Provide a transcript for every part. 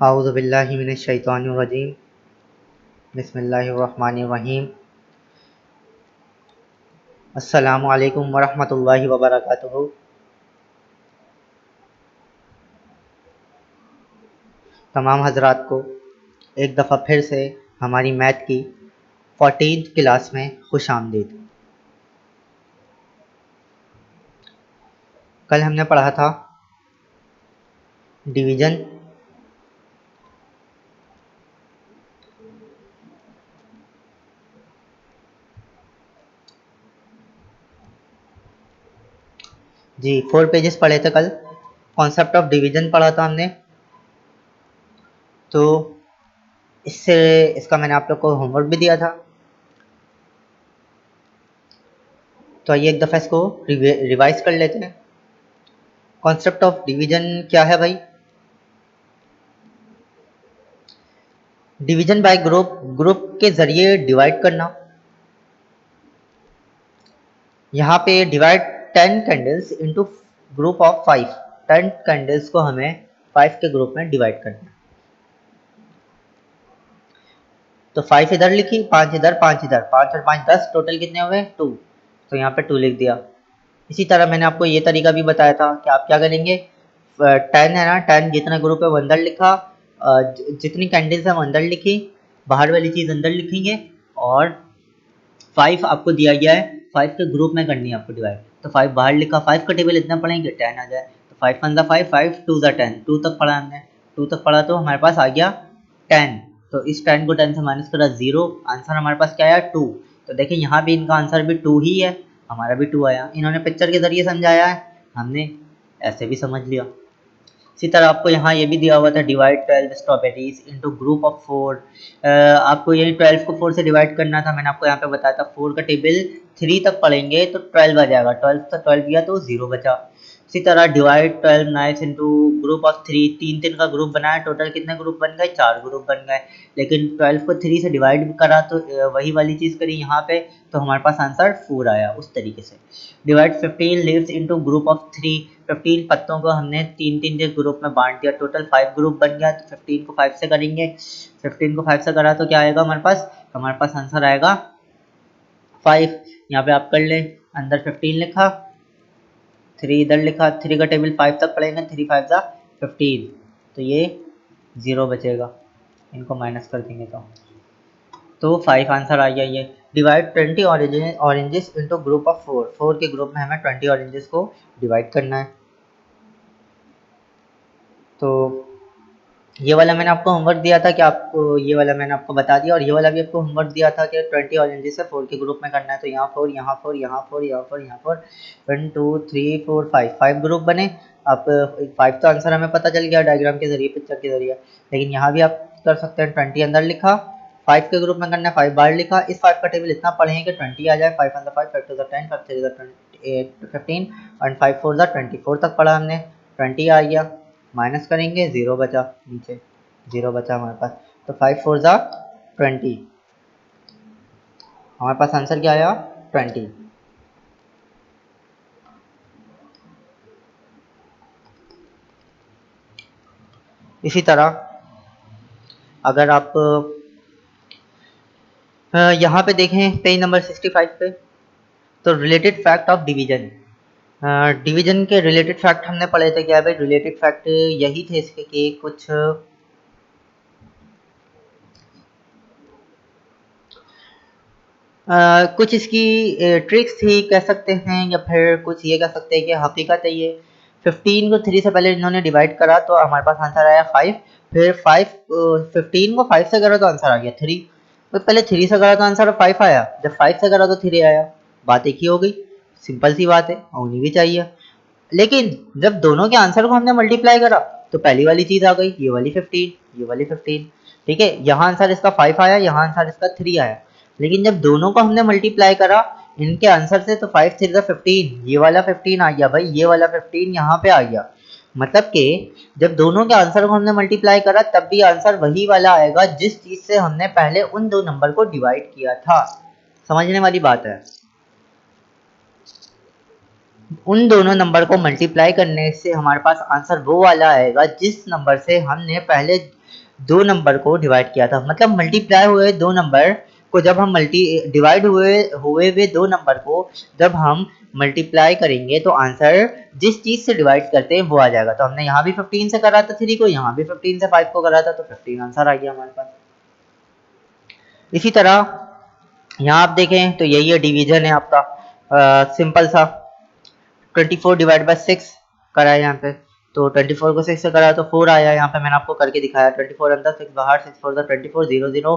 औज़ु बिल्लाहि मिनश शैतानिर रजीम। बिस्मिल्लाहिर रहमानिर रहीम। अस्सलामु अलैकुम वरहमतुल्लाहि वबरकातुहू। तमाम हजरात को एक दफ़ा फिर से हमारी मैथ की 14th क्लास में खुश आमदीद। कल हमने पढ़ा था डिवीज़न, जी 4 पेजेस पढ़े थे कल। कॉन्सेप्ट ऑफ डिवीज़न पढ़ा था हमने। तो इसका मैंने आप लोग को होमवर्क भी दिया था। तो आइए एक दफ़ा इसको रिवाइज कर लेते हैं। कॉन्सेप्ट ऑफ डिवीज़न क्या है भाई? डिवीज़न बाय ग्रुप के ज़रिए डिवाइड करना। यहाँ पे divide 10 candles into group of 5। 10 candles को हमें 5 के ग्रुप में डिवाइड करना है। तो 5 इधर लिखी, 5 इधर, 5 इधर, 5 और 5 10, टोटल कितने हुए 2। तो यहाँ पे 2 लिख दिया। इसी तरह मैंने आपको ये तरीका भी बताया था कि आप क्या करेंगे, 10 है ना, 10 जितना ग्रुप है वो अंदर लिखा, जितनी कैंडल्स है वो अंदर लिखी, बाहर वाली चीज़ अंदर लिखेंगे, और 5 आपको दिया गया है, 5 के ग्रुप में करनी है आपको डिवाइड। तो 5 बाहर लिखा, 5 का टेबल इतना पढ़ेंगे 10 आ जाए। तो 5 1 ज़ा 5, 5 2 ज़ा 10, 2 तक पढ़ा हमने। 2 तक पढ़ा तो हमारे पास आ गया 10। तो इस 10 को 10 से माइनस करा 0, आंसर हमारे पास क्या आया 2। तो देखिए यहाँ भी इनका आंसर भी 2 ही है, हमारा भी 2 आया। इन्होंने पिक्चर के ज़रिए समझाया है, हमने ऐसे भी समझ लिया। इसी तरह आपको यहाँ ये भी दिया हुआ था, divide 12 strawberries into group of 4। आपको ये 12 को 4 से डिवाइड करना था। मैंने आपको यहाँ पे बताया था 4 का टेबल 3 तक पढ़ेंगे तो 12 आ जाएगा। 12 तक 12 दिया तो 0 बचा। इसी तरह divide 12 knights into group of 3। 3 का ग्रुप बनाया, टोटल कितने ग्रुप बन गए 4 ग्रुप बन गए। लेकिन 12 को 3 से डिवाइड करा तो वही वाली चीज़ करी यहाँ पे, तो हमारे पास आंसर 4 आया उस तरीके से। Divide 15 leaves into group of 3। 15 पत्तों को हमने 3 के ग्रुप में बांट दिया, टोटल 5 ग्रुप बन गया। तो 15 को 5 से करेंगे, 15 को 5 से करा तो क्या आएगा हमारे पास आंसर आएगा 5। यहाँ पे आप कर लें, अंदर 15 लिखा, 3 इधर लिखा, 3 का टेबल 5 तक पढ़ेंगे, 3 5 ज़ा 15, तो ये 0 बचेगा। इनको माइनस कर देंगे तो 5 आंसर आ गया ये। Divide 20 oranges into group of 4। 4 के ग्रुप में हमें 20 ऑरेंजेस को डिवाइड करना है। तो ये वाला मैंने आपको होमवर्क दिया था कि आपको ये वाला मैंने आपको बता दिया, और ये वाला भी आपको होमवर्क दिया था कि 20 ऑरेंजेस से 4 के ग्रुप में करना है। तो यहाँ 4, यहाँ 4, यहाँ 4, यहाँ 4, यहाँ 4, 1 2 3 4 5, 5 ग्रुप बने। आप 5 तो आंसर हमें पता चल गया डायग्राम के जरिए, पिक्चर के जरिए। लेकिन यहाँ भी आप कर सकते हैं, 20 अंदर लिखा, 5 के ग्रुप में करना है, 5 बाहर लिखा। इस 5 का टेबल इतना पढ़ेंगे कि 20 आ जाए। 5 1 5, 5 2 10, 5 3 15 और 5 4 24 तक पढ़ा हमने, 20 आ गया, माइनस करेंगे 0 बचा, नीचे 0 बचा हमारे पास। तो 5 4 20, हमारे पास आंसर क्या आया 20। इसी तरह अगर आप यहाँ पे देखें पेज नंबर 65 पे, तो related fact of division. Division के रिलेटेड फैक्ट हमने पढ़े थे। क्या है भाई रिलेटेड फैक्ट? यही थे इसके कि कुछ कुछ इसकी ट्रिक्स थी कह सकते हैं, या फिर कुछ ये कह सकते हैं कि हकीकत है ये। 15 को 3 से पहले इन्होंने डिवाइड करा तो हमारे पास आंसर आया 5। फिर 15 को 5 से करा तो आंसर आ गया 3। तो पहले 3 से करा तो आंसर 5 आया, जब 5 से करा तो 3 आया। बात एक ही हो गई, सिंपल सी बात है, होनी भी चाहिए। लेकिन जब दोनों के आंसर को हमने मल्टीप्लाई करा तो पहली वाली चीज आ गई, ये वाली 15, ये वाली 15। ठीक है, यहाँ आंसर इसका 5 आया, यहाँ आंसर इसका 3 आया। लेकिन जब दोनों को हमने मल्टीप्लाई करा इनके आंसर से, तो 5 3 15, ये वाला 15 आ गया भाई, ये वाला 15 यहाँ पे आ गया। मतलब कि जब दोनों के आंसर को हमने मल्टीप्लाई करा तब भी आंसर वही वाला आएगा जिस चीज से हमने पहले उन दो नंबर को डिवाइड किया था। समझने वाली बात है। उन दोनों नंबर को मल्टीप्लाई करने से हमारे पास आंसर वो वाला आएगा जिस नंबर से हमने पहले दो नंबर को डिवाइड किया था, मतलब मल्टीप्लाई हुए दो नंबर को जब हम डिवाइड हुए दो नंबर को जब हम मल्टीप्लाई करेंगे तो आंसर जिस चीज से डिवाइड करते हैं वो आ जाएगा। तो हमने यहाँ भी 15 से करा था 3 को, यहाँ भी 15 से 5 को करा था, तो 15 आंसर आ गया हमारे पास। इसी तरह यहाँ आप देखें तो यही है डिवीजन है आपका, सिंपल सा 24 डिवाइड बाई 6 करा है यहाँ पे, तो 24 को 6 से करा तो 4 आया। यहाँ पे मैंने आपको करके दिखाया 24 अंदर 6 बाहर, 6 4 द 24, 0 0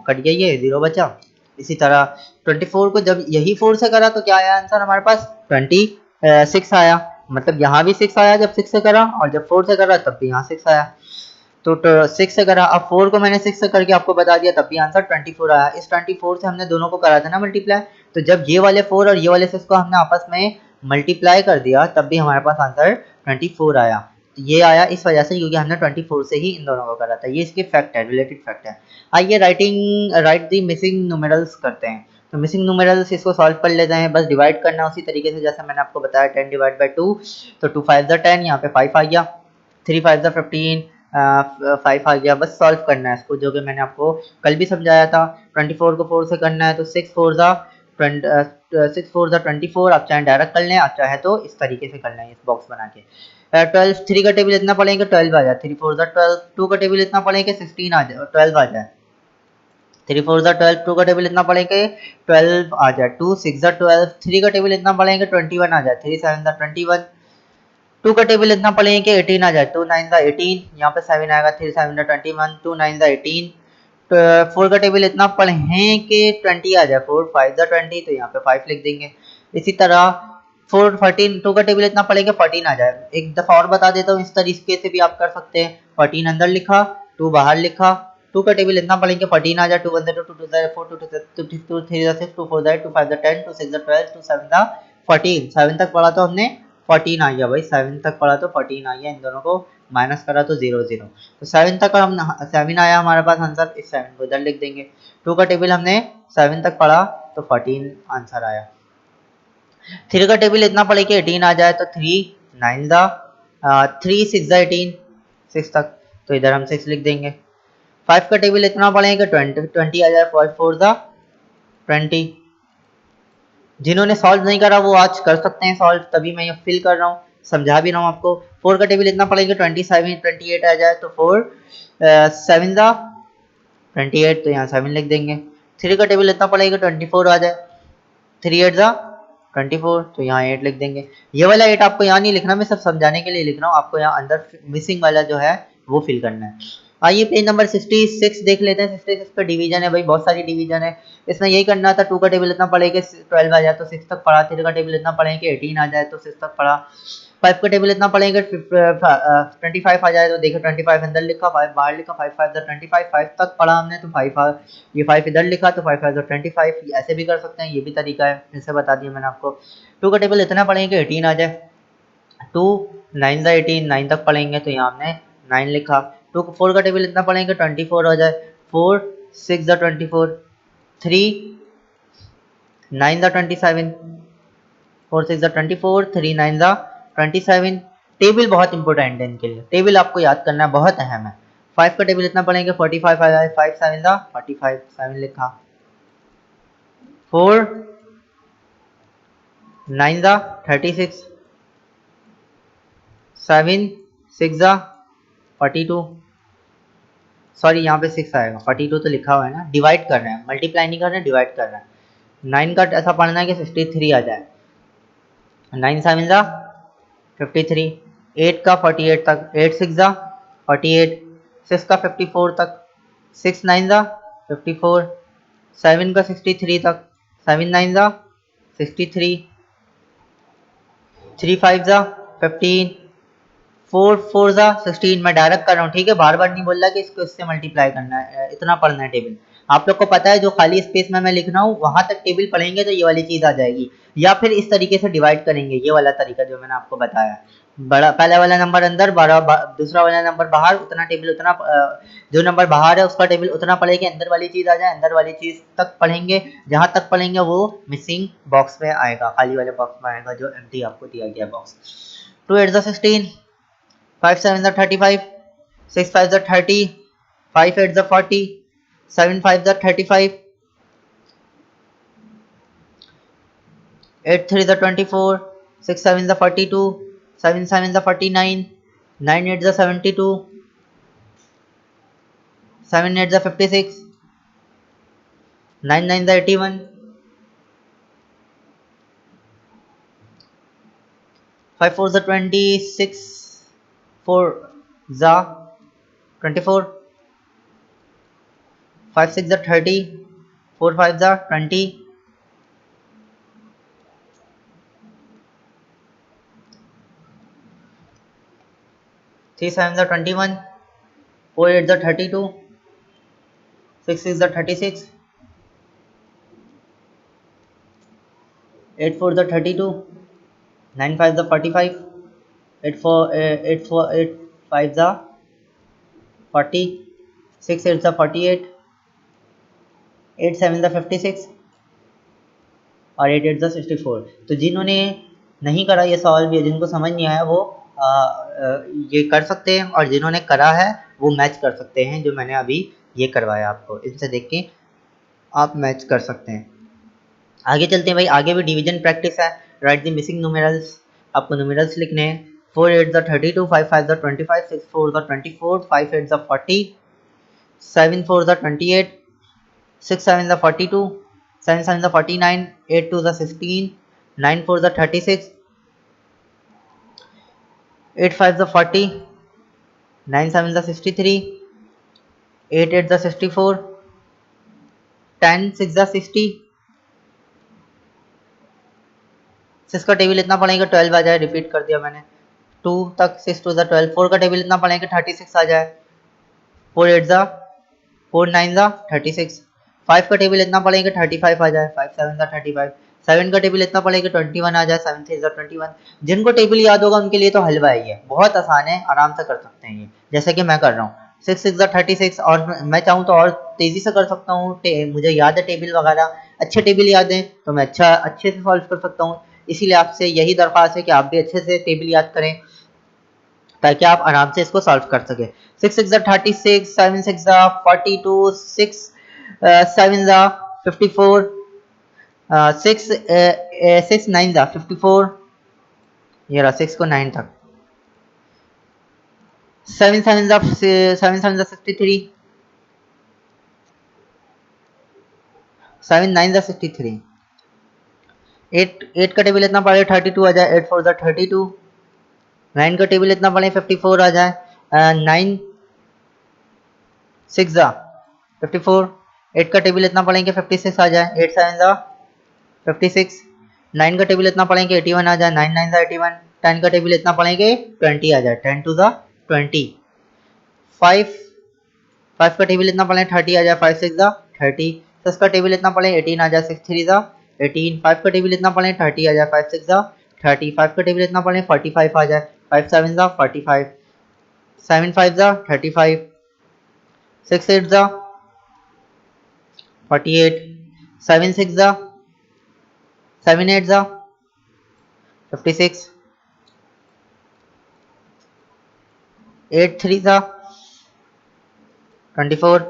कट गया, ये 0 बचा। इसी तरह 24 को जब यही 4 से करा तो क्या आया आंसर हमारे पास 26 आया, मतलब यहाँ भी 6 आया जब 6 से करा, और जब 4 से करा तब भी यहाँ 6 आया। तो 6 से करा, अब 4 को मैंने 6 से करके आपको बता दिया तब भी आंसर 24 आया। इस 24 से हमने दोनों को करा था ना मल्टीप्लाई, तो जब ये वाले 4 और ये वाले 6 को हमने आपस में मल्टीप्लाई कर दिया तब भी हमारे पास आंसर 24 आया। तो ये आया इस वजह से क्योंकि हमने 24 से ही इन दोनों को करा था। ये इसके फैक्ट है, रिलेटेड फैक्ट है। आइए राइट दी मिसिंग न्यूमेरल्स करते हैं। तो मिसिंग न्यूमेरल्स इसको सॉल्व कर लेते हैं, बस डिवाइड करना है उसी तरीके से जैसे मैंने आपको बताया 10 डिवाइड बाई 2, तो 2 5 द 10, यहाँ पे 5 आ गया, 3 5 द 15, 5 आ गया। बस सॉल्व करना है इसको, जो कि मैंने आपको कल भी समझाया था। 24 को 4 से करना है तो 6 4 ज़ा 24, आप चाहे डायरेक्ट कर लें, आप चाहे तो इस तरीके से करना है इस बॉक्स बना के। 12 3 का टेबल इतना पढ़ेंगे 12 आ जाए, 3 4 ज़ा 12, 2 का टेबल इतना पढ़ेंगे 16 आ जाए, 12 आ जाए, 3 4 ज़ा 12, 2 का टेबल इतना पढ़ेंगे 12 आ जाए, 2 6 ज़ा 12, 3 का टेबल इतना पढ़ेंगे 21 आ जाए, 3 7 ज़ा 21, 2 का टेबल इतना पढ़ेंगे कि 18 आ जाए, 2 9 ज़ा 18, यहाँ पे 7 आएगा, 3 7 ज़ा 21, 2 9 ज़ा 18, 4 का टेबल इतना पढ़ें कि 20 आ जाए, 4 5 ज़ा 20, तो यहाँ पे 5 लिख देंगे। इसी तरह 4 14, 2 का टेबल इतना पढ़ेंगे 14 आ जाए। एक दफ़ा और बता देता हूँ, इस तरीके से भी आप कर सकते हैं। 14 अंदर लिखा, 2 बाहर लिखा, 2 का टेबल इतना पढ़ेंगे 14 आ जाए, 2 1 2 2 2 4 2 2 2 3 6 2 4 2 5 10 2 6 12 2 7 14, 7 तक पढ़ा तो हमने 14 आ गया भाई, 7 तक पढ़ा तो 14 आ गया, इन दोनों को माइनस करा तो 0 0, तो 7 तक हम 7 आया हमारे पास आंसर, इस 7 को इधर लिख देंगे। 2 का टेबल हमने 7 तक पढ़ा तो 14 आंसर आया। 3 का टेबल इतना पढ़े कि 18 आ जाए, तो 3 9 ज़ा 3 6 ज़ा 18, 6 तक, तो इधर हम 6 लिख देंगे। 5 का टेबल इतना पढ़ेंगे 20 आ जाए, 5 4 ज़ा 20। जिन्होंने सॉल्व नहीं करा वो आज कर सकते हैं सॉल्व, तभी मैं ये फिल कर रहा हूँ, समझा भी रहा हूँ आपको। 4 का टेबल इतना पढ़ेंगे 28 आ जाए, तो 4 7 ज़ा 28, तो यहाँ 7 लिख देंगे। 3 का टेबल इतना पढ़ेंगे 24 आ जाए, 3 8 ज़ा 24, तो यहाँ 8 लिख देंगे। ये वाला 8 आपको यहाँ नहीं लिखना, मैं सब समझाने के लिए लिख रहा हूँ, आपको यहाँ अंदर मिसिंग वाला जो है वो फिल करना है। आइए पेज नंबर 66 देख लेते हैं। 66 पे डिवीजन है भाई, बहुत सारी डिवीजन है। इसमें यही करना था, 2 का टेबल इतना पढ़ेंगे 12 आ जाए तो 6 तक पढ़ा, 3 का टेबल इतना पढ़ेंगे 18 आ जाए तो 6 तक पढ़ा, 5 का टेबल इतना पढ़ेंगे 25 आ जाए, तो देखो 25 अंदर लिखा, 5 बाहर लिखा, 5 5 25, 5 तक पढ़ा हमने तो 5 ये 5 इधर लिखा तो 5 5 25, ऐसे भी कर सकते हैं, ये भी तरीका है, जैसे बता दिया मैंने आपको। 2 का टेबल इतना पढ़ेंगे 18 आ जाए, 2 9 ज़ा 18, 9 तक पढ़ेंगे तो यहाँ हमने 9 लिखा। 4 का टेबल इतना पढ़ेंगे 24 हो जाए, 4 6 ज़ा 24, 3 9 ज़ा 27, 4 6 ज़ा 24, 3 9 ज़ा 27। टेबल बहुत इंपॉर्टेंट है इनके लिए, टेबल आपको याद करना बहुत अहम है। 5 का टेबल इतना पढ़ेंगे 45 आ जाए, 5 7 ज़ा 45, 7 लिखा। 4 9 ज़ा 36, 7 6 ज़ा 42, सॉरी यहाँ पे 6 आएगा, 42 तो लिखा हुआ है ना, डिवाइड कर रहे हैं, मल्टीप्लाई नहीं कर रहे हैं, डिवाइड कर रहे हैं। 9 का ऐसा पढ़ना है कि 63 आ जाए, 9 7 ज़ा 53, 8 का 48 तक, 8 6 ज़ा 48, 6 का 54 तक, 6 9 ज़ा 54, 7 का 63 तक, 7 9 ज़ा 63, 3 5 ज़ा 15, 4 4 ज़ा 16। मैं डायरेक्ट कर रहा हूँ, ठीक है, बार बार नहीं बोल रहा कि इसको इससे मल्टीप्लाई करना है, इतना पढ़ना है टेबल। आप लोग को पता है जो खाली स्पेस में मैं लिख रहा हूँ वहां तक टेबल पढ़ेंगे तो ये वाली चीज आ जाएगी, या फिर इस तरीके से डिवाइड करेंगे, ये वाला तरीका जो मैंने आपको बताया। बड़ा पहला वाला नंबर अंदर, दूसरा वाला नंबर बाहर, उतना टेबल उतना जो नंबर बाहर है उसका टेबल उतना पढ़ेंगे, अंदर वाली चीज आ जाए, अंदर वाली चीज तक पढ़ेंगे, जहां तक पढ़ेंगे वो मिसिंग बॉक्स में आएगा, खाली वाले बॉक्स में आएगा जो एम्प्टी आपको दिया गया box. 2 8 16, 5 7 35, 6 5 30, 5 8 the 40, 7 5 the 35, 8 3 the 24, 6 7 the 42, 7 7 the 49, 9 8 the 72, 7 8 the 56, 9 9 the 81, 5 4 the 26, 4 the 24, 5 6 the 30, 4 5 the 20, 3 7 the 21, 4 8 the 32, 6 6 the 36, 8 4 the 32, 9 5 the 45, 8 5 the 40, 6 8 the 48, 8 7 the 56 और 8 8 the 64। तो जिन्होंने नहीं करा ये सॉल्व या जिनको समझ नहीं आया वो ये कर सकते हैं, और जिन्होंने करा है वो मैच कर सकते हैं जो मैंने अभी ये करवाया आपको, इनसे देख के आप मैच कर सकते हैं। आगे चलते हैं भाई, आगे भी डिवीजन प्रैक्टिस है। राइट द मिसिंग न्यूमेरल्स, आपको न्यूमेरल्स लिखने हैं। 4 8 the 32, 5 5 the 25, 6 4 the 24, 5 8 the 40, 7 4 the 28, 6 7 the 42, 7 7 the 49, 8 2 the 16, 9 4 the 36, 8 5 the 40, 9 7 the 63, 8 8 the 64, 10 6 the 60, 6 का टेबल इतना पड़ेगा 12 आ जाए, रिपीट कर दिया मैंने। 2 तक 6 2 the 12, 4 का टेबल इतना पड़ेगा 36 आ जाए, 4 8 the 4 9 the 36, 5 का टेबल इतना पड़ेगा 35 आ जाए, 5 7 the 35, 7 का टेबल इतना पड़ेगा 21 आ जाए, 7 3 the 21। जिनको टेबल याद होगा उनके लिए तो हलवा ही है, बहुत आसान है, आराम से कर सकते हैं ये, जैसे कि मैं कर रहा हूँ। 6 6 the 36, और मैं चाहूँ तो और तेज़ी से कर सकता हूँ, मुझे याद है टेबल वगैरह, अच्छे टेबल याद है तो मैं अच्छे से सॉल्व कर सकता हूँ। इसीलिए आपसे यही दरख्वास्त है कि आप भी अच्छे से टेबल याद करें ताकि आप आराम से इसको सॉल्व कर सके। 6 6 36, 7 6 42, 6 7 54, 6 6 9 54, ये रहा 6 को 9 तक, 7 7 63, 7 9 63, 8 8 का टेबल इतना पड़े 32 आ जाए, 8 4 32, 9 का टेबल इतना पड़े 54 आ जाए, 9 6 54, 8 का टेबल इतना पड़ेंगे 56 आ जाए, 8 7 56, 9 का टेबल इतना पड़ेंगे 81 आ जाए, 9 9 81, 10 का टेबल इतना पड़ेंगे 20 आ जाए, 10 2 20, 5 5 का टेबल इतना पड़े 30 आ जाए, 5 6 30, 6 का टेबल इतना पड़े 18 आ जाए, 6 3 18, 5 का टेबल इतना पड़े 30 आ जाए, 5 6 30, 5 का टेबल इतना पड़े 45 आ जाए, 5 7 45, 7 5 35, 6 8 48, 7 6 7 8 56, 8 3 24,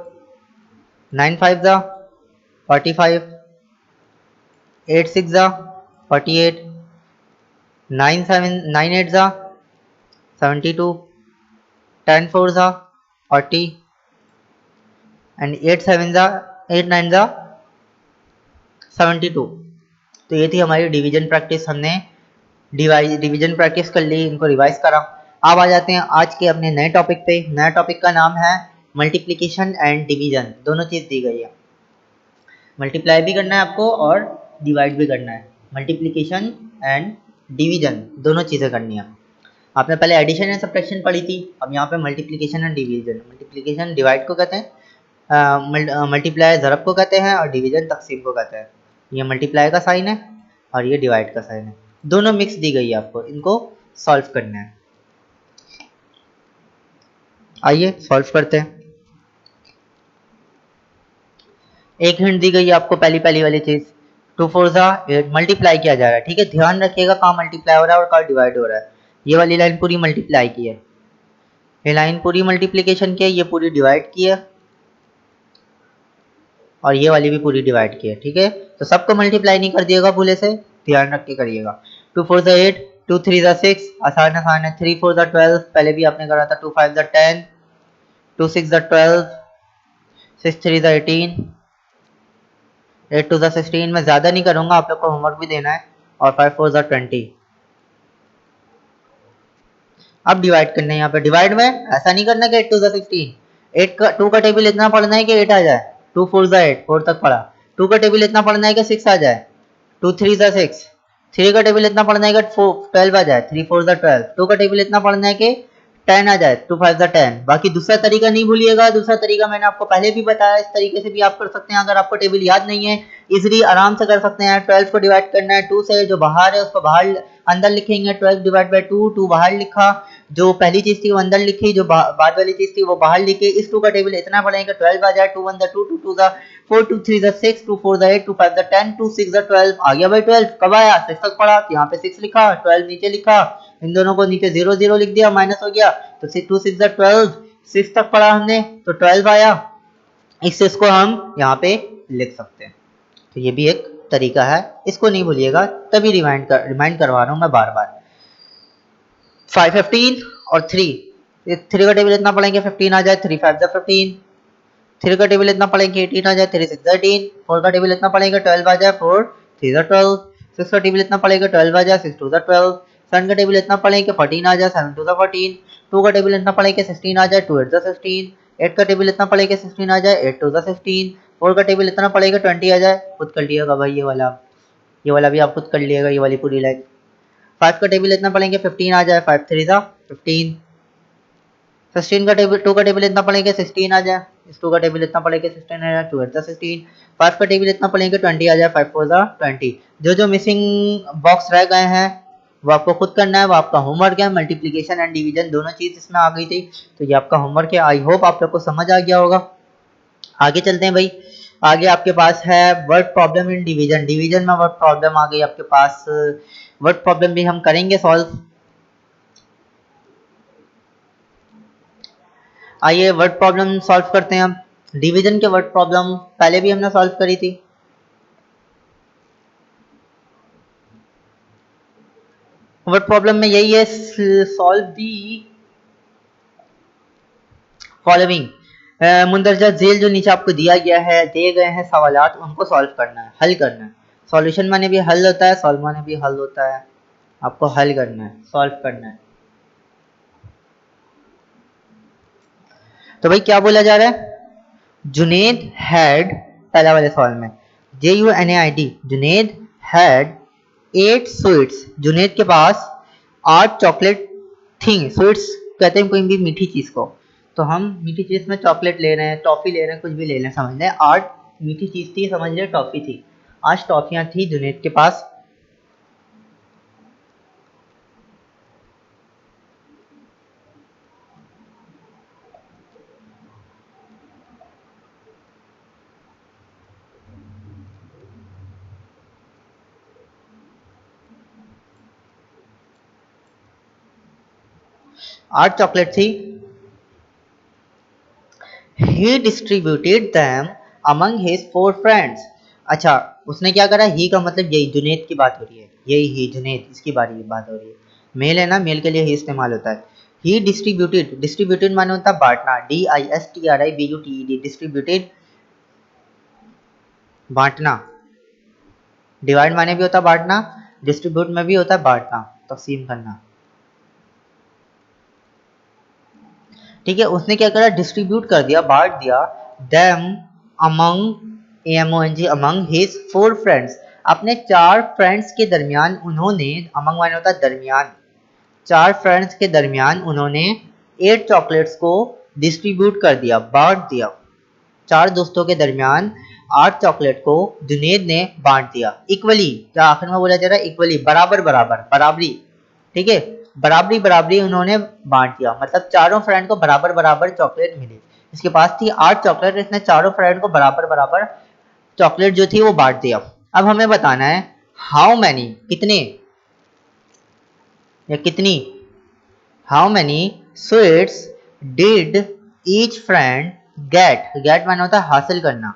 9 5 45, 8 6 48, 9 7 9 8 72, 10 4 40, and 8 7 8 9 72। तो ये थी हमारी डिवीजन प्रैक्टिस, हमने डिवीजन प्रैक्टिस कर ली, इनको रिवाइज करा। अब आ जाते हैं आज के अपने नए टॉपिक पे। नया टॉपिक का नाम है मल्टीप्लिकेशन एंड डिवीजन। दोनों चीज़ दी गई है, मल्टीप्लाई भी करना है आपको और डिवाइड भी करना है। मल्टीप्लिकेशन एंड डिवीजन दोनों चीज़ें करनी है। आपने पहले एडिशन एंड सब्ट्रैक्शन पढ़ी थी, अब यहाँ पे multiplication and division. Multiplication divide को कहते हैं, मल्टीप्लाई ज़रब को कहते हैं, और डिवीजन तकसीम को कहते हैं। ये मल्टीप्लाई का साइन है और ये डिवाइड का साइन है, दोनों मिक्स दी गई है आपको, इनको सॉल्व करना है। आइए सॉल्व करते हैं। एक हिंट दी गई है आपको, पहली वाली चीज़ 2 4 8 मल्टीप्लाई किया जा रहा है, ठीक है। ध्यान रखिएगा कहाँ मल्टीप्लाई हो रहा है और कहाँ डिवाइड हो रहा है। ये वाली लाइन पूरी मल्टीप्लाई की है, ये लाइन पूरी मल्टीप्लिकेशन की है, ये पूरी डिवाइड की है। और ये वाली भी पूरी डिवाइड की है, ठीक है। तो सबको मल्टीप्लाई नहीं कर दिएगा भूले से, ध्यान रख के करिएगा। 2 4 8, 2 3 6, आसान आसान है। 3 4 12, पहले भी आपने करा था। 2 5 10, 2 6 12, 6 3 18, 8 2 16। मैं ज्यादा नहीं करूंगा, आप लोग को होमवर्क भी देना है। और 5 4 20। अब डिवाइड करना है, यहाँ पे डिवाइड में ऐसा नहीं करना कि 8 2 16। 8 का 2 का टेबल इतना पढ़ना है कि 8 आ जाए। 2 4 8, 4 तक पढ़ा। 2 का टेबल इतना पढ़ना है कि 6 आ जाए। 2 3 6। 3 का टेबल इतना पढ़ना है कि 12 आ जाए। 3 4 12। 2 का टेबल इतना पढ़ना है कि 10 आ जाए। 2 5 10। बाकी दूसरा तरीका नहीं भूलिएगा, दूसरा तरीका मैंने आपको पहले भी बताया, इस तरीके से भी आप कर सकते हैं। अगर आपको टेबल याद नहीं है, इजीली आराम से कर सकते हैं। 12 को डिवाइड करना है 2 से, जो बाहर है उसको बाहर अंदर लिखेंगे। 12 डिवाइड बाई 2, 2 बाहर लिखा, जो पहली चीज थी वो अंदर लिखी, जो बाद वाली चीज थी वो बाहर लिखी। इस 2 का टेबल इतना पढ़ेंगे 12 आ जाए। 2 1 2, 2 2 4, 2 3 6, 2 4 8, 2 5 10, 2 6 12 आ गया भाई। 12 कब आया? 6 तक पढ़ा, यहाँ पे 6 लिखा, 12 नीचे लिखा, इन दोनों को नीचे 0 0 लिख दिया, माइनस हो गया। तो 2 6 12, 6 तक पढ़ा हमने, तो 12 आया। इस 6 को हम यहाँ पे लिख सकते हैं। तो ये भी एक तरीका है, इसको नहीं भूलिएगा, तभी रिमाइंड करवा रहा हूँ मैं बार बार। 5 15 और 3, 3 का टेबल इतना पढ़ेंगे 15 आ जाए। 3 5 15। 3 का टेबल इतना पढ़ेंगे 18 आ जाए। 3 6 18। 4 का टेबल इतना पढ़ेंगे 12 आ जाए। 4 3 12। 6 का टेबल इतना पढ़ेंगे 12 आ जाए। 6 2 12। 7 का टेबल इतना पढ़ेंगे 14 आ जाए। 7 2 14। 2 का टेबल इतना पढ़ेंगे 16 आ जाए। 2 8 16। 8 का टेबल इतना पढ़ेंगे 16 आ जाए। 8 2 16। 4 का टेबल इतना पढ़ेगा 20 आ जाए। खुद कर लिएगा भाई, ये वाला भी आप खुद कर लिएगा, ये वाली पूरी लाइन। 5 का टेबल इतना पढ़ेंगे 15 आ जाए। 5 3 15। 16 का टेबल 2 का टेबल इतना पढ़ेंगे 16 आ जाए। इस 2 का टेबल इतना पढ़ेंगे 16 आ जाए। 2 8 16। 5 का टेबल इतना पढ़ेंगे 20 आ जाए। 5 4 20। जो जो मिसिंग बॉक्स रह गए हैं वो आपको खुद करना है, वो आपका होमवर्क है। मल्टीप्लीकेशन एंड डिवीजन दोनों चीज इसमें आ गई थी, तो ये आपका होमवर्क है। आई होप आप लोग को समझ आ गया होगा। आगे चलते हैं भाई। आगे आपके पास है word problem in division. Division में वर्ड प्रॉब्लम आ गई आपके पास। वर्ड प्रॉब्लम भी हम करेंगे सॉल्व। आइए वर्ड प्रॉब्लम सॉल्व करते हैं हम। डिवीजन के वर्ड प्रॉब्लम पहले भी हमने सॉल्व करी थी। वर्ड प्रॉब्लम में यही है, सॉल्व दी फॉलोइंग। मुंदरजा झेल जो नीचे आपको दिया गया है, दिए गए हैं सवालात, उनको सॉल्व करना है, हल करना है। सॉल्यूशन माने भी हल होता है, सॉल्व माने भी हल होता है। आपको हल करना है, सॉल्व करना है। तो भाई क्या बोला जा रहा है? जुनेद हैड, पहला वाले सवाल में JUNAID, Junaid had 8 sweets. Junaid के पास 8 चॉकलेट थी। स्वीट्स कहते हैं कोई भी मीठी चीज को, तो हम मीठी चीज में चॉकलेट ले रहे हैं, टॉफी ले रहे हैं, कुछ भी ले रहे हैं, समझ लें 8 मीठी चीज थी, समझ लें टॉफी थी। 8 टॉफियां थी जुनेद के पास। 8 चॉकलेट थी। He distributed them among his 4 friends। अच्छा, उसने क्या करा? ही का मतलब यही जुनेद की बात हो रही है, यही ही जुनेद, इसकी बात हो रही है। मेल है ना, मेल के लिए ही इस्तेमाल होता है। ही डिस्ट्रीब्यूटेड, डिस्ट्रीब्यूटेड माने होता है बांटना, DISTRIBUTED, डिस्ट्रीब्यूटेड बांटना। डिवाइड माने भी होता है बांटना, डिस्ट्रीब्यूट में भी होता है बांटना, तकसीम करना। ठीक है, उसने क्या करा? डिस्ट्रीब्यूट कर दिया, बांट दिया। Them among, AMONG, among his 4 friends, अपने 4 फ्रेंड्स के दरमियान उन्होंने, अमंग माने होता है दरमियान, 4 फ्रेंड्स के दरमियान उन्होंने 8 चॉकलेट्स को डिस्ट्रीब्यूट कर दिया, बांट दिया। 4 दोस्तों के दरमियान 8 चॉकलेट को जुनेद ने बांट दिया इक्वली। क्या आखिर में बोला जा रहा है? इक्वली, बराबर बराबर, बराबरी। ठीक है, बराबरी बराबरी उन्होंने बांट दिया, मतलब चारों फ्रेंड को बराबर बराबर चॉकलेट मिली। इसके पास थी 8 चॉकलेट, इसने चारों फ्रेंड को बराबर बराबर चॉकलेट जो थी वो बांट दिया। अब हमें बताना है हाउ मैनी, कितने या कितनी, how many sweets did each friend get. Get माना होता है हासिल करना,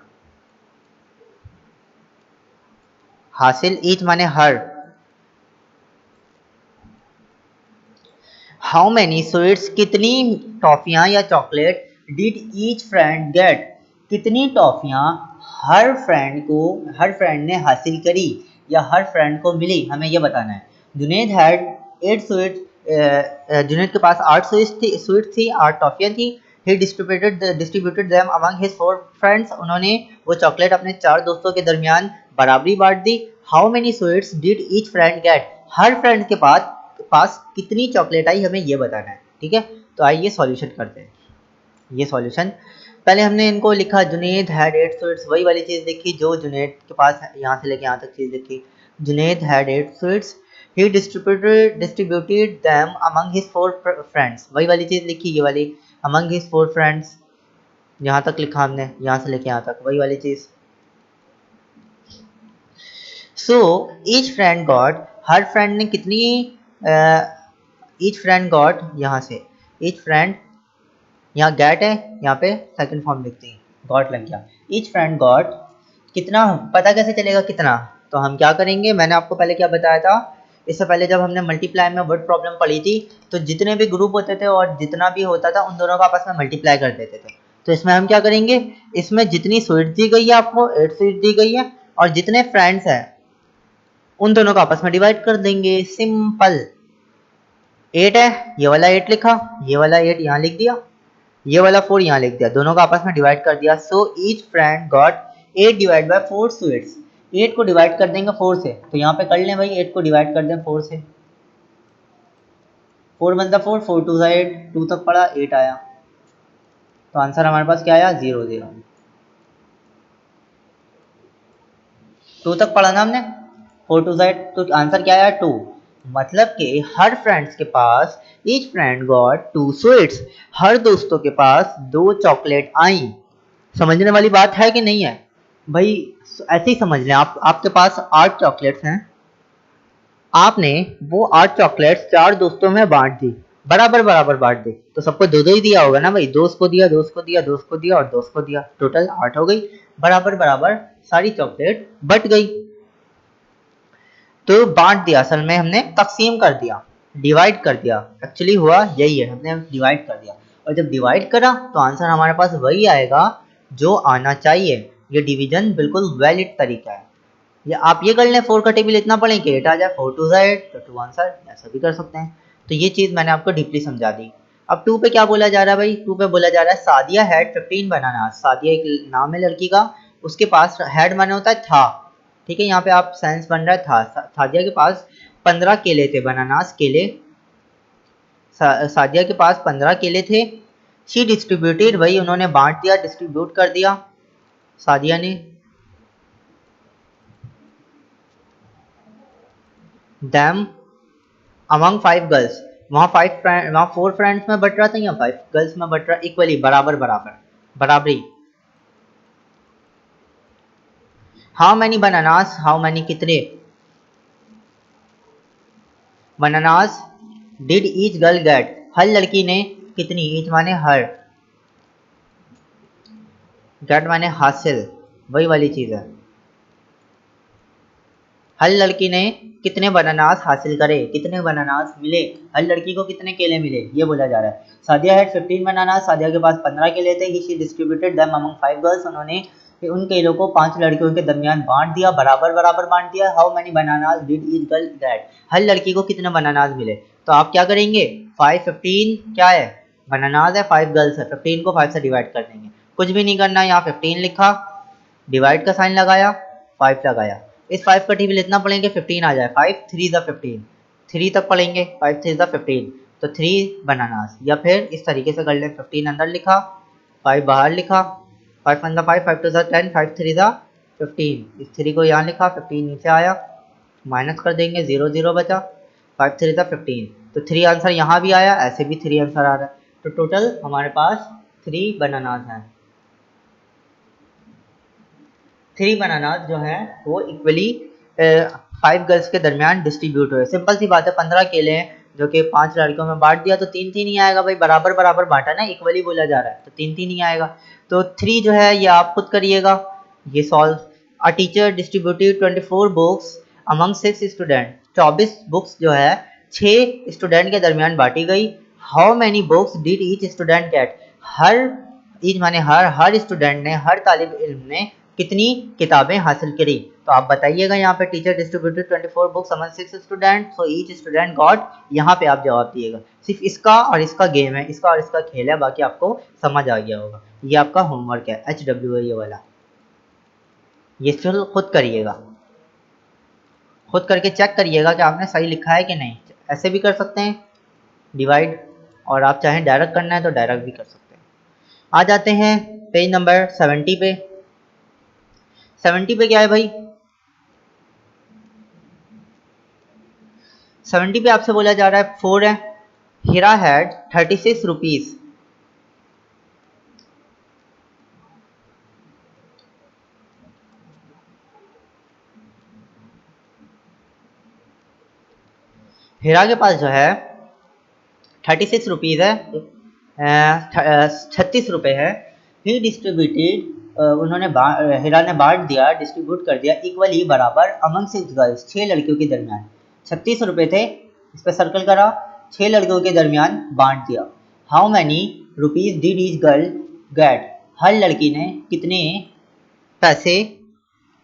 हासिल, ईच माने हर। हाउ मैनी स्वीट्स, कितनी टॉफियां या chocolate, did each friend gate, कितनी टॉफियां हर फ्रेंड ने हासिल करी या हर फ्रेंड को मिली, हमें ये बताना है। जुनेद हैड 8 स्वीट्स, जुनेद के पास 8 स्वीट्स थी, 8 टॉफियां थी। He distributed them among his 4 friends, उन्होंने वो चॉकलेट अपने 4 दोस्तों के दरमियान बराबरी बांट दी। How many sweets did each friend get, हर फ्रेंड के पास कितनी चॉकलेट आई, हमें ये बताना है। ठीक है, तो आइए सॉल्यूशन करते हैं। ये सॉल्यूशन, पहले हमने इनको लिखा, जुनेद हैड 8 स्वीट्स, वही वाली चीज़ लिखी जो जुनेद के पास यहाँ से लेके यहाँ तक चीज़ लिखी। Junaid had 8 sweets, he distributed them among his 4 friends, वही वाली चीज़ लिखी, ये वाली अमंग हिज 4 फ्रेंड्स, यहाँ तक लिखा हमने, यहाँ से लेके यहाँ तक वही वाली चीज़। सो ईच फ्रेंड गॉट, हर फ्रेंड ने कितनी, ईच फ्रेंड गॉट, यहाँ से ईच फ्रेंड, यहाँ गेट है, यहाँ पे सेकंड फॉर्म लिखते हैं, गॉट लग गया। ईच फ्रेंड गॉट, कितना पता कैसे चलेगा कितना, तो हम क्या करेंगे, मैंने आपको पहले क्या बताया था, इससे पहले जब हमने मल्टीप्लाई में वर्ड प्रॉब्लम पढ़ी थी, तो जितने भी ग्रुप होते थे और जितना भी होता था उन दोनों का आपस में मल्टीप्लाई कर देते थे। तो इसमें हम क्या करेंगे, इसमें जितनी स्वीट दी गई है आपको 8 स्वीट दी गई है, और जितने फ्रेंड्स हैं उन दोनों को आपस में डिवाइड कर देंगे, सिंपल। 8 है, ये वाला 8 लिखा, ये वाला 8 यहाँ लिख दिया, ये वाला 4 यहाँ लिख दिया, दोनों का आपस में डिवाइड कर दिया। सो each friend got 8 divide by 4 sweets, 8 को डिवाइड कर देंगे 4 से, तो यहाँ पे कर लें भाई, 8 को डिवाइड कर दें 4 से, 4 बनता 4, 4 टू 8, 2 तक पड़ा 8 आया, तो आंसर हमारे पास क्या आया, 0 0। 2 तक पढ़ा ना हमने, 4 टू 8, तो आंसर क्या आया 2। मतलब कि हर फ्रेंड्स के पास, ईच फ्रेंड गॉट 2 स्वीट्स, हर दोस्तों के पास 2 चॉकलेट आई। समझने वाली बात है कि नहीं है भाई, ऐसे ही समझ लें, आपके पास 8 चॉकलेट्स हैं, आपने वो 8 चॉकलेट्स 4 दोस्तों में बांट दी, बराबर बराबर बांट दी, तो सबको दो दो ही दिया होगा ना भाई, दोस्त को दिया, दोस्त को दिया, दोस्त को दिया और दोस्त को दिया, टोटल 8 हो गई, बराबर बराबर सारी चॉकलेट बट गई। तो बांट दिया, असल में हमने तकसीम कर दिया, डिवाइड कर दिया, एक्चुअली हुआ यही है, हमने डिवाइड कर दिया, और जब डिवाइड करा तो आंसर हमारे पास वही आएगा जो आना चाहिए। ये डिवीजन बिल्कुल वैलिड तरीका है। या आप ये कर लें, 4 का टेबल इतना पढ़ें कि 8 आ जाए, 4 टू 8, तो 2 आंसर, ऐसा भी कर सकते हैं। तो ये चीज़ मैंने आपको डीपली समझा दी। अब 2 पे क्या बोला जा रहा है भाई, 2 पे बोला जा रहा है सादिया हैड 15 बनाना, सादिया एक नाम है लड़की का, उसके पास हैड माने होता है था, ठीक है, यहाँ पे आप सेंस बन रहा है था, सादिया के पास 15 केले थे, बनानास केले, सादिया के पास 15 केले थे। शी डिस्ट्रीब्यूटेड, वही उन्होंने बांट दिया, डिस्ट्रीब्यूट कर दिया सादिया ने, दैम अमंग 5 गर्ल्स, वहाँ 4 फ्रेंड्स में बट रहा था, या 5 गर्ल्स में बट रहा, इक्वली बराबर बराबर बराबरी। How many bananas, how many कितने bananas did each girl get, हर लड़की ने कितनी, ईच माने हर, गेट माने हासिल, वही वाली चीज है, हर लड़की ने कितने बनानास हासिल करे, कितने बनानास मिले, हर लड़की को कितने केले मिले, ये बोला जा रहा है। सादिया हैड 15 बनानास, सादिया के पास 15 केले थे, he she distributed them among 5 girls, उन्होंने उन केलों को 5 लड़कियों के दरमियान बांट दिया, बराबर बराबर बांट दिया। How many bananas did each girl get, हर लड़की को कितने बनानास मिले, तो आप क्या करेंगे, 5 15 क्या है, बनानास है, 5 गर्ल्स है, 15 को 5 से डिवाइड कर देंगे, कुछ भी नहीं करना, यहाँ 15 लिखा, डिवाइड का साइन लगाया, 5 लगाया, इस 5 का टेबल इतना पढ़ेंगे 15 आ जाए, 5 3 ज़ा 15, 3 तक पढ़ेंगे, 5 3 ज़ा 15, तो 3 बनानास, या फिर इस तरीके से कर लें, 15 अंदर लिखा, 5 बाहर लिखा, 5 1 5, 5 2 10, 5 3 ज़ा 15, इस 3 को यहाँ लिखा, 15 नीचे आया, माइनस कर देंगे, 0 0 बचा, 5 3 ज़ा 15, तो 3 आंसर यहाँ भी आया, ऐसे भी 3 आंसर आ रहा है, तो टोटल हमारे पास 3 बनानास हैं, 3 बनानास जो हैं वो इक्वली 5 गर्ल्स के दरमियान डिस्ट्रीब्यूट हुए। सिंपल सी बात है, 15 केले हैं जो कि 5 लड़कियों में बांट दिया, तो 3 3 ही आएगा भाई, बराबर बराबर बांटा ना, इक्वली बोला जा रहा है, तो 3 3 ही आएगा। तो 3 जो है ये आप खुद करिएगा, ये solve a teacher distributed 24 books among 6 student. 24 books जो है 6 स्टूडेंट के दरमियान बांटी गई। How many books did each student gate? Her each माने हर स्टूडेंट ने, हर तालिब इल्म ने कितनी किताबें हासिल करी? तो आप बताइएगा यहाँ पे teacher distributed 24 books among 6 student, so each student got, यहाँ पे आप जवाब दिएगा। सिर्फ इसका और इसका गेम है, इसका और इसका खेल है, बाकी आपको समझ आ गया होगा। ये आपका होमवर्क है HW वाला, ये फिर खुद करिएगा, खुद करके चेक करिएगा कि आपने सही लिखा है कि नहीं। ऐसे भी कर सकते हैं डिवाइड, और आप चाहें डायरेक्ट करना है तो डायरेक्ट भी कर सकते हैं। आ जाते हैं पेज नंबर 70 पे। 70 पे क्या है भाई? 70 पे आपसे बोला जा रहा है 4 है। हीरा हैड 36 रुपीज। हीरा के पास जो है 36 रुपीज है, 36 रुपए है। ही डिस्ट्रीब्यूटेड, उन्होंने हीरा ने बांट दिया, डिस्ट्रीब्यूट कर दिया इक्वली बराबर अमंग 6 गर्ल्स, 6 लड़कियों के दरमियान। 36 रुपए थे, इस पर सर्कल करा, 6 लड़कियों के दरमियान बांट दिया। How many rupees did each girl get? हर लड़की ने कितने पैसे,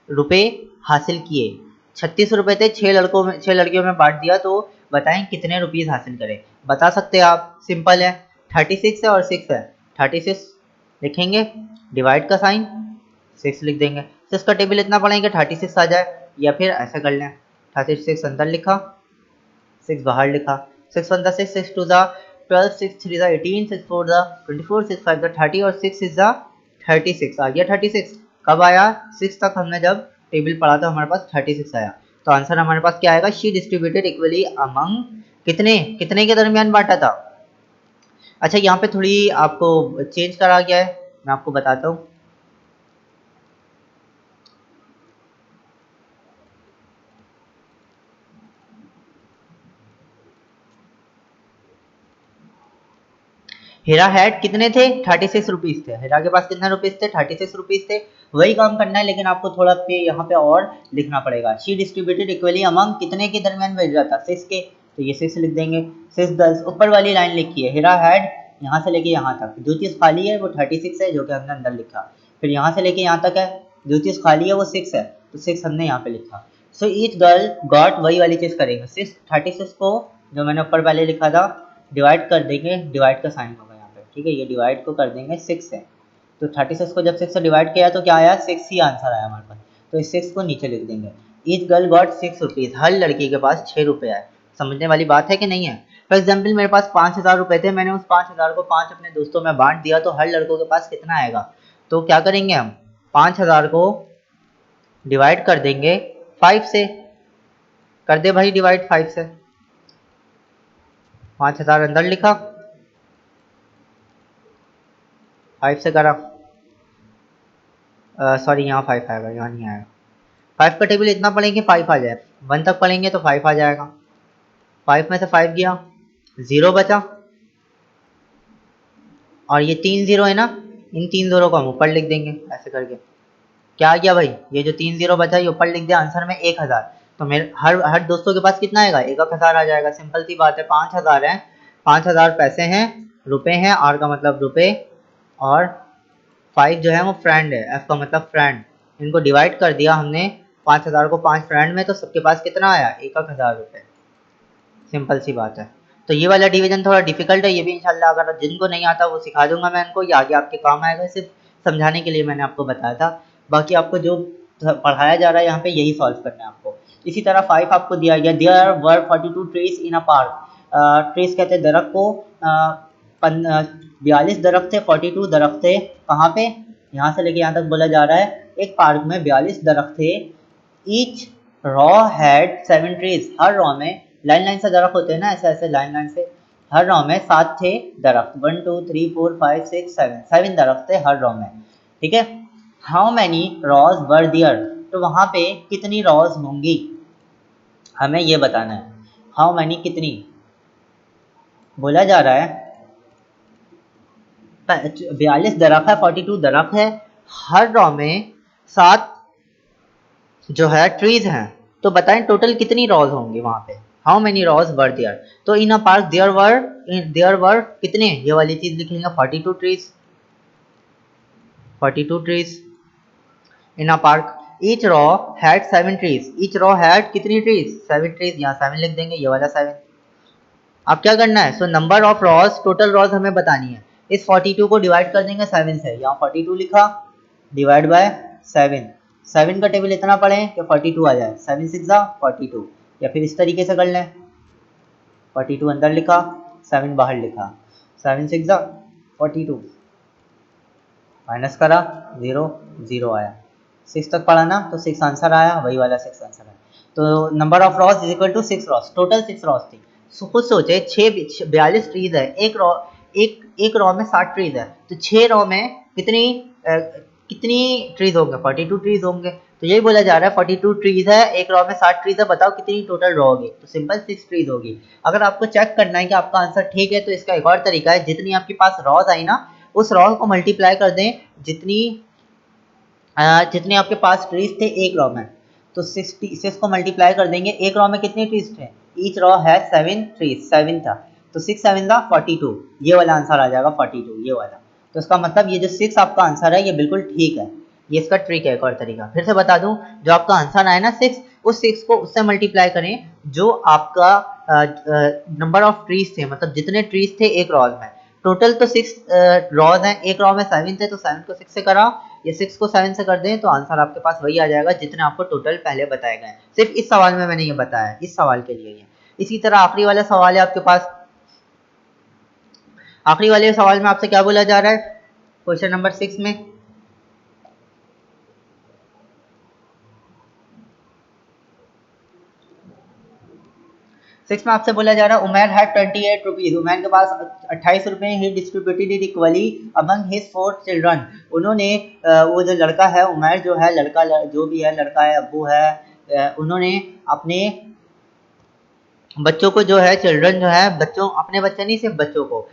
रुपए हासिल किए? 36 रुपए थे, 6 लड़कियों में बांट दिया, तो बताएं कितने रुपीस हासिल करें? बता सकते हैं आप, सिंपल है, 36 है और 6 है। 36 लिखेंगे, डिवाइड का साइन, 6 लिख देंगे। 6 का टेबल इतना पढ़ेंगे 36 आ जाए, या फिर ऐसा कर लें 36 अंदर लिखा, 6 बाहर लिखा। 6 1 6, 6 2 12, 6 3 18, 6 4 24, 6 5 30 और 6 6 36 आ गया। 36 कब आया? 6 तक हमने जब टेबल पढ़ा तो हमारे पास 36 आया। तो आंसर हमारे पास क्या आएगा? शी डिस्ट्रीब्यूटेड इक्वली अमंग, कितने कितने के दरमियान बांटा था? अच्छा, यहाँ पे थोड़ी आपको चेंज करा गया है, मैं आपको बताता हूँ। हीरा हैड कितने थे? 36 रुपीज थे। हीरा के पास कितने रुपीज थे? 36 रुपीज थे। वही काम करना है, लेकिन आपको थोड़ा पे यहाँ पे और लिखना पड़ेगा। शी डिस्ट्रीब्यूटेड इक्वली अमंग, कितने के दरमियान भेज रहा था? 6 के, तो ये 6 लिख देंगे। 6 गर्ल्स, ऊपर वाली लाइन लिखी है, हीरा हैड यहाँ से लेके यहाँ तक, जो चीज़ खाली है वो 36 है, जो कि हमने अंदर लिखा। फिर यहाँ से लेके यहाँ तक है, जो चीज़ खाली है वो 6 है, तो 6 हमने यहाँ पे लिखा। सो ईच गर्ल गॉट, वही वाली चीज़ करेंगे। 36 को जो मैंने ऊपर पहले लिखा था डिवाइड कर देंगे, डिवाइड का साइन होगा यहाँ पे, ठीक है। ये डिवाइड को कर देंगे 6 से, तो 36 को जब 6 से डिवाइड किया तो क्या आया? 6 ही आंसर आया हमारे पास। तो इस 6 को नीचे लिख देंगे। ईच गर्ल गॉट 6 रुपीज़, हर लड़की के पास 6 रुपये आए। समझने वाली बात है कि नहीं है? फॉर एग्जाम्पल मेरे पास 5,000 रुपये थे, मैंने उस 5,000 को 5 अपने दोस्तों में बांट दिया, तो हर लड़कों के पास कितना आएगा? तो क्या करेंगे हम? 5,000 को डिवाइड कर देंगे 5 से। कर दे भाई डिवाइड 5 से। 5,000 अंदर लिखा, 5 से करा, सॉरी यहाँ 5 आएगा, यहाँ नहीं आएगा। 5 का टेबल इतना पढ़ेंगे 5 आ जाए, 1 तक पढ़ेंगे तो 5 आ जाएगा। 5 में से 5 गया, 0 बचा, और ये 3 0 है ना, इन 3 0 को हम ऊपर लिख देंगे ऐसे करके। क्या आ गया भाई? ये जो 3 0 बचा ये ऊपर लिख दिया, आंसर में 1000। तो मेरे हर दोस्तों के पास कितना आएगा? 1000 आ जाएगा। सिंपल सी बात है, 5000 है, 5000 पैसे हैं, रुपए हैं, आर का मतलब रुपए, और 5 जो है वो फ्रेंड है, एफ का मतलब फ्रेंड। इनको डिवाइड कर दिया हमने 5000 को 5 फ्रेंड में, तो सबके पास कितना आया? 1000 रुपये। सिंपल सी बात है। तो ये वाला डिवीजन थोड़ा डिफिकल्ट है, ये भी इंशाल्लाह अगर जिनको नहीं आता वो सिखा दूंगा मैं इनको, ये आगे आपके काम आएगा। सिर्फ समझाने के लिए मैंने आपको बताया था, बाकी आपको जो पढ़ाया जा रहा है यहाँ पे यही सॉल्व करना है आपको। इसी तरह 5 आपको दिया गया, there were 42 trees in a park. Trees कहते हैं दरख्त को, 42 दरख्त थे, 42 दरख्त थे कहाँ पे? यहाँ से लेके यहाँ तक बोला जा रहा है एक पार्क में 42 दरख्त थे। Each raw had 7 trees, her raw में, लाइन लाइन से दरख्त होते हैं ना, ऐसे ऐसे लाइन लाइन से, हर रॉ में 7 थे दरख्त। 1 2 3 4 5 6 7 दरख्त थे हर रॉ में, ठीक है। हाउ मैनी रॉज वर दियर, तो वहाँ पे कितनी रॉज होंगी हमें ये बताना है। हाउ मैनी कितनी, बोला जा रहा है 42 दरख्त है, 42 दरख्त है, हर रॉ में 7 जो है ट्रीज हैं। तो बताएं टोटल कितनी रॉज होंगी वहां पे, how many rows were there. तो in a park there were कितने, ये वाली चीज लिख लेंगे 42 trees, 42 trees in a park. Each raw had 7 trees, each raw had कितनी ट्रीज, 7 ट्रीज, यहाँ 7 लिख देंगे, ये वाला 7। अब क्या करना है, so number of rows, total rows हमें बतानी है। इस 42 को डिवाइड कर देंगे 7 से, यहाँ 42 लिखा, डिवाइड बाय 7। 7 का टेबल इतना पढ़ें कि 42 आ जाए, 7 6 42। या फिर इस तरीके से कर लें, 42 अंदर लिखा, 7 बाहर लिखा, 7 6 42, माइनस करा, 0 0 आया। 6 तक पढ़ा ना, तो 6 आंसर आया, वही वाला 6 आंसर आया। तो number of rows is equal to 6 rows, total 6 rows थी। खुद सोचे 42 ट्रीज है, एक रॉ में 60 ट्रीज है, तो 6 रॉ में कितनी ट्रीज होंगे, 42 ट्रीज होंगे। तो यही बोला जा रहा है 42 ट्रीज है, एक रॉ में 60 ट्रीज है, बताओ कितनी टोटल रॉ होगी। तो सिंपल 6 ट्रीज होगी। अगर आपको चेक करना है कि आपका आंसर ठीक है, तो इसका एक और तरीका है, जितनी आपके पास रॉज आई ना, उस रॉ को मल्टीप्लाई कर दें जितने आपके पास ट्रीज थे एक रॉ में, तो 6 को मल्टीप्लाई कर देंगे, एक रॉ में कितने ट्रीज थे, ईच रॉ है 7 ट्रीज, 7 था, तो 6 7 42, ये वाला आंसर आ जाएगा 42, ये वाला। तो इसका मतलब ये जो 6 आपका आंसर है ये बिल्कुल ठीक है। ये इसका ट्रिक है, एक और तरीका फिर से बता दूं, जो आपका आंसर आया ना 6, उस 6 को उससे मल्टीप्लाई करें जो आपका नंबर ऑफ ट्रीज थे, मतलब जितने ट्रीज थे एक रॉ में। टोटल तो 6 रॉज हैं, एक रॉ में 7 थे, तो 7 को 6 से करा, ये 6 को 7 से कर दें, तो आंसर आपके पास वही आ जाएगा जितने आपको टोटल पहले बताए गए। सिर्फ इस सवाल में मैंने ये बताया है, इस सवाल के लिए ये। इसी तरह आखिरी वाला सवाल है आपके पास। आखिरी वाले सवाल में आपसे क्या बोला जा रहा है, क्वेश्चन नंबर 6 में, सिक्स में आपसे बोला जा रहा है उमैर हैड 28 रुपीज, उमैर के पास 28 रुपए, he distributed it equally among his 4 children. उन्होंने वो जो लड़का है उमैर जो है, लड़का जो भी है, लड़का है, अब्बू है, उन्होंने अपने बच्चों को जो है, चिल्ड्रन जो है, बच्चों, अपने बच्चे नहीं सिर्फ बच्चों को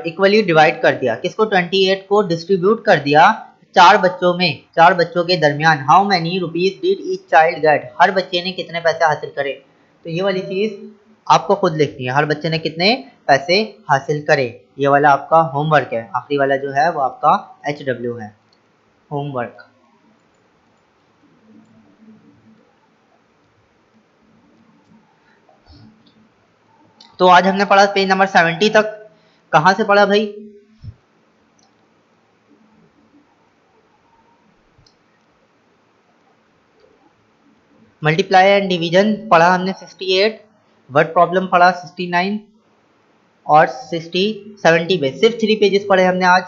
इक्वली डिवाइड कर दिया। किसको, 28 को डिस्ट्रीब्यूट कर दिया 4 बच्चों में, 4 बच्चों के दरमियान। How many rupees did each child get, हर बच्चे ने कितने पैसे हासिल करे। तो ये वाली चीज आपको खुद लिखनी है, हर बच्चे ने कितने पैसे हासिल करे। ये वाला आपका होमवर्क है, आखिरी वाला जो है वो आपका HW है, होमवर्क। तो आज हमने पढ़ा पेज नंबर 70 तक। कहाँ से पढ़ा भाई, मल्टीप्लाई एंड डिवीजन पढ़ा हमने 68, वर्ड प्रॉब्लम पढ़ा 69 और 70 पे, सिर्फ 3 पेजेस पढ़े हमने आज।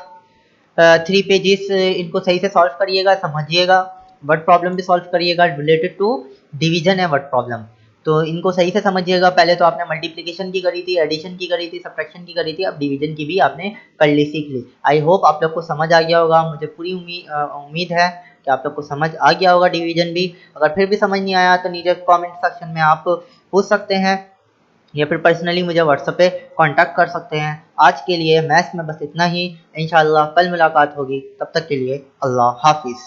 3 पेजेस इनको सही से सॉल्व करिएगा, समझिएगा। वर्ड प्रॉब्लम भी सॉल्व करिएगा, रिलेटेड टू डिवीजन है वर्ड प्रॉब्लम, तो इनको सही से समझिएगा। पहले तो आपने मल्टीप्लिकेशन की करी थी, एडिशन की करी थी, सब्ट्रैक्शन की करी थी, अब डिवीजन की भी आपने कर ली, सीख ली। आई होप आप लोग को समझ आ गया होगा, मुझे पूरी उम्मीद है कि आप लोग को समझ आ गया होगा डिवीजन भी। अगर फिर भी समझ नहीं आया तो नीचे कमेंट सेक्शन में आप पूछ सकते हैं, या फिर पर्सनली मुझे व्हाट्सएप पे कांटेक्ट कर सकते हैं। आज के लिए मैथ्स में बस इतना ही, इंशाल्लाह कल मुलाकात होगी, तब तक के लिए अल्लाह हाफिज़।